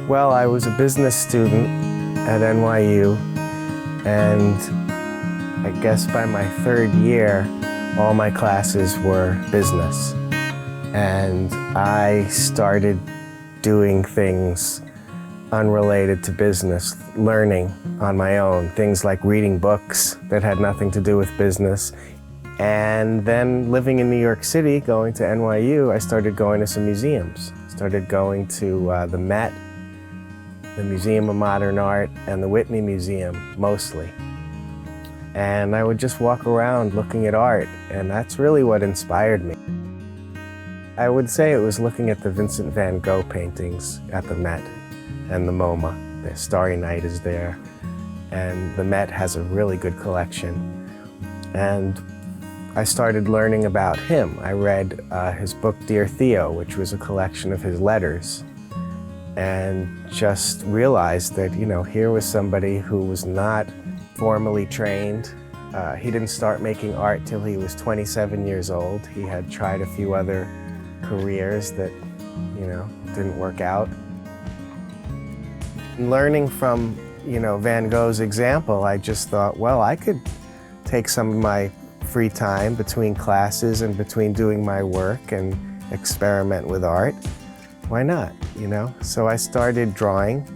Well, I was a business student at NYU, and I guess by my third year, all my classes were business. And I started doing things unrelated to business, learning on my own, things like reading books that had nothing to do with business. And then living in New York City, going to NYU, I started going to some museums. Started going to the Met, the Museum of Modern Art, and the Whitney Museum, mostly. And I would just walk around looking at art, and that's really what inspired me. I would say it was looking at the Vincent van Gogh paintings at the Met and the MoMA. The Starry Night is there, and the Met has a really good collection. And I started learning about him. I read his book, Dear Theo, which was a collection of his letters, and just realized that, here was somebody who was not formally trained. He didn't start making art till he was 27 years old. He had tried a few other careers that, didn't work out. Learning from, Van Gogh's example, I just thought, well, I could take some of my free time between classes and between doing my work and experiment with art. Why not, So I started drawing.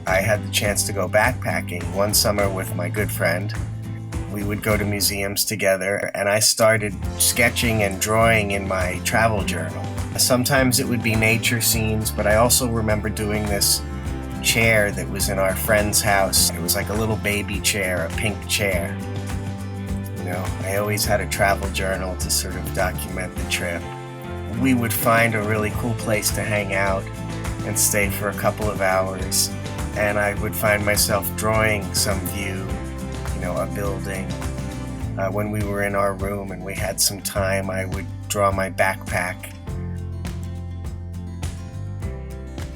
I had the chance to go backpacking one summer with my good friend. We would go to museums together, and I started sketching and drawing in my travel journal. Sometimes it would be nature scenes, but I also remember doing this chair that was in our friend's house. It was like a little baby chair, a pink chair. I always had a travel journal to sort of document the trip. We would find a really cool place to hang out and stay for a couple of hours, and I would find myself drawing some view, a building. When we were in our room and we had some time, I would draw my backpack.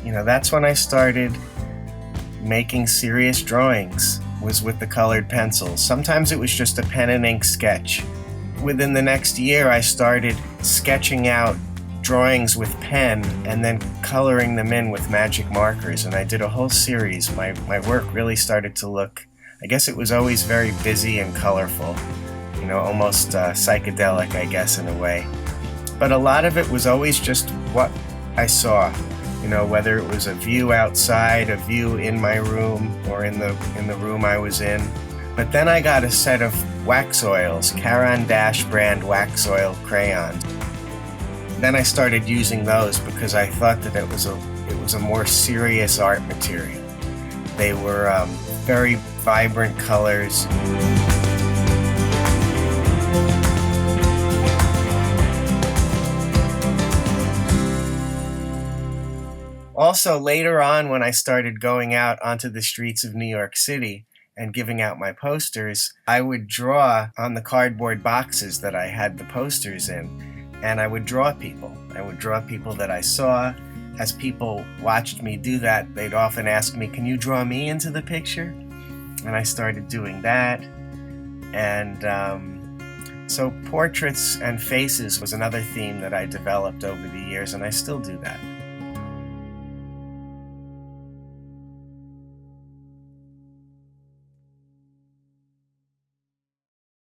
That's when I started making serious drawings, was with the colored pencils. Sometimes it was just a pen and ink sketch. Within the next year, I started sketching out drawings with pen and then coloring them in with magic markers, and I did a whole series. My work really started to look, I guess it was always very busy and colorful, almost psychedelic, I guess, in a way. But a lot of it was always just what I saw, whether it was a view outside, a view in my room, or in the room I was in. But then I got a set of wax oils, Caran d'Ache brand wax oil crayons. Then I started using those because I thought that it was a more serious art material. They were very vibrant colors. Also, later on, when I started going out onto the streets of New York City and giving out my posters, I would draw on the cardboard boxes that I had the posters in, and I would draw people. I would draw people that I saw. As people watched me do that, they'd often ask me, "Can you draw me into the picture?" And I started doing that. And so portraits and faces was another theme that I developed over the years, and I still do that.